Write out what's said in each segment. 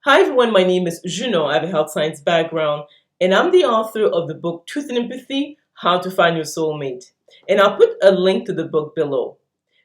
Hi everyone, my name is Junon. I have a health science background, and I'm the author of the book Truth and Empathy: How to Find Your Soulmate. And I'll put a link to the book below.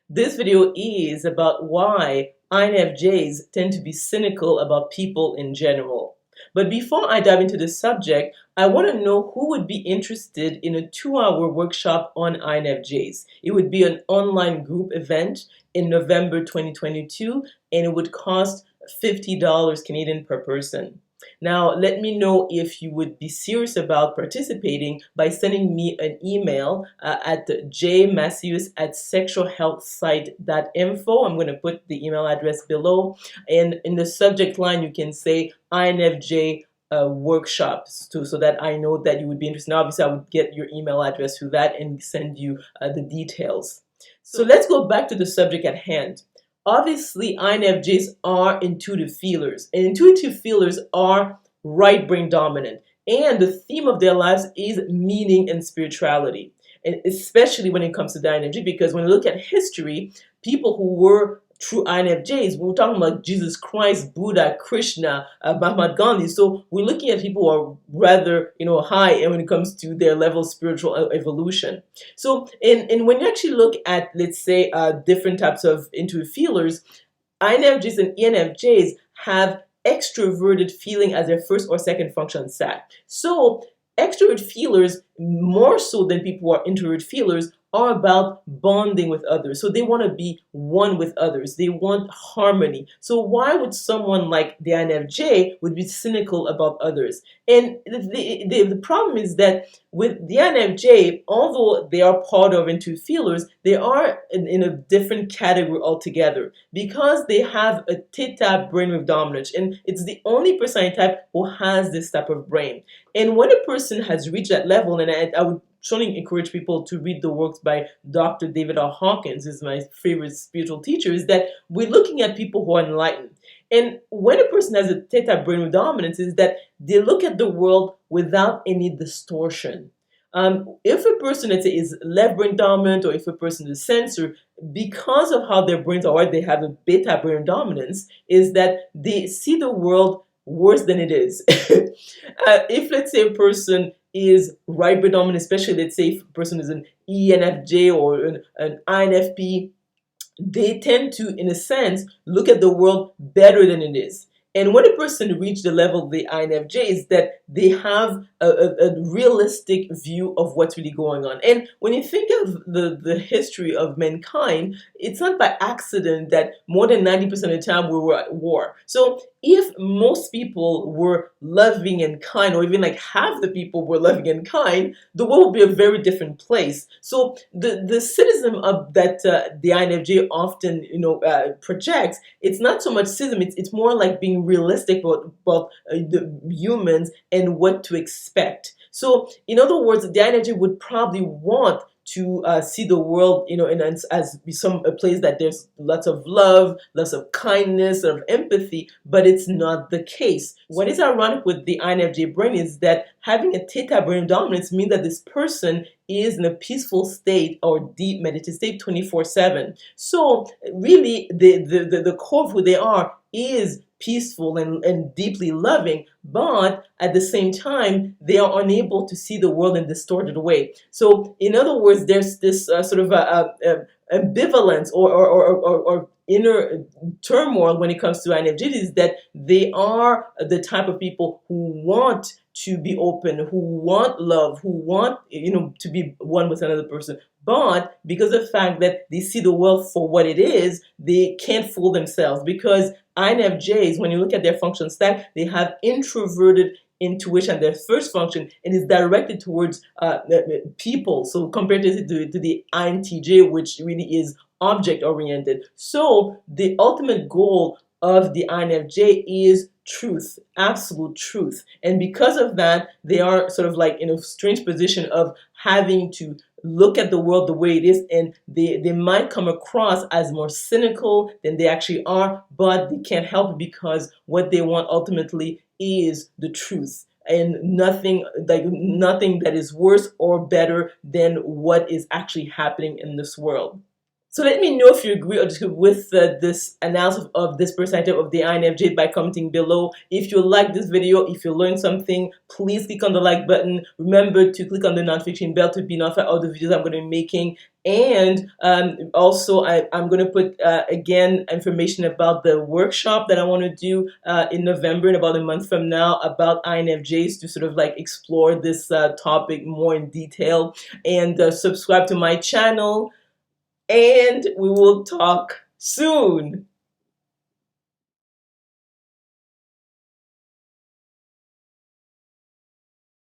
This video is about why INFJs tend to be cynical about people in general. But before I dive into the subject, I want to know who would be interested in a 2-hour workshop on INFJs. It would be an online group event in November 2022, and it would cost $50 Canadian per person. Now, let me know if you would be serious about participating by sending me an email at jmaceus@sexualhealthsite.info. I'm going to put the email address below. And in the subject line, you can say INFJ workshops too, so that I know that you would be interested. Now, obviously, I would get your email address through that and send you the details. So let's go back to the subject at hand. Obviously, INFJs are intuitive feelers, and intuitive feelers are right brain dominant. And the theme of their lives is meaning and spirituality, and especially when it comes to the INFJ, because when you look at history, people who were true INFJs, we're talking about Jesus Christ, Buddha, Krishna, Mahatma Gandhi. So we're looking at people who are rather, high when it comes to their level of spiritual evolution. So, and when you actually look at, let's say, different types of intuitive feelers, INFJs and ENFJs have extroverted feeling as their first or second function set. So extrovert feelers, more so than people who are introvert feelers, are about bonding with others. So they want to be one with others. They want harmony. So why would someone like the INFJ would be cynical about others? And the problem is that with the INFJ, although they are part of intuitive feelers, they are in a different category altogether because they have a theta brainwave dominance, and it's the only personality type who has this type of brain. And when a person has reached that level, and I would strongly encourage people to read the works by Dr. David R. Hawkins, is my favorite spiritual teacher, is that we're looking at people who are enlightened. And when a person has a theta brainwave dominance, is that they look at the world without any distortion. If a person, let's say, is left brain dominant, or if a person is sensor, because of how their brains are, they have a beta brain dominance, is that they see the world worse than it is. If, let's say, a person is right brain dominant, especially, let's say, if a person is an ENFJ or an INFP, they tend to, in a sense, look at the world better than it is. And when a person reaches the level of the INFJ, is that they have a realistic view of what's really going on. And when you think of the history of mankind, it's not by accident that more than 90% of the time we were at war. So if most people were loving and kind, or even like half the people were loving and kind, the world would be a very different place. So the cynicism of that the INFJ often projects, it's not so much cynicism, it's more like being realistic about the humans and what to expect. So in other words, the INFJ would probably want to see the world, as a place that there's lots of love, lots of kindness, of empathy, but it's not the case. What is ironic with the INFJ brain is that having a theta brain dominance means that this person is in a peaceful state or deep meditative state 24/7. So really, the core of who they are is peaceful and deeply loving, but at the same time, they are unable to see the world in a distorted way. So, in other words, there's this sort of ambivalence or inner turmoil when it comes to INFJs, is that they are the type of people who want to be open, who want love, who want to be one with another person. But because of the fact that they see the world for what it is, they can't fool themselves, because INFJs, when you look at their function stack, they have introverted intuition, their first function, and is directed towards people. So compared to the INTJ, which really is object oriented. So the ultimate goal of the INFJ is truth, absolute truth. And because of that, they are sort of like in a strange position of having to look at the world the way it is, and they might come across as more cynical than they actually are, but they can't help it, because what they want ultimately is the truth, and nothing that is worse or better than what is actually happening in this world. So let me know if you agree or disagree with this analysis of this personality of the INFJ by commenting below. If you like this video, if you learned something, please click on the like button. Remember to click on the notification bell to be notified of the videos I'm going to be making. And also, I'm going to put, again, information about the workshop that I want to do in November, in about a month from now, about INFJs, to sort of like explore this topic more in detail. And subscribe to my channel. And we will talk soon.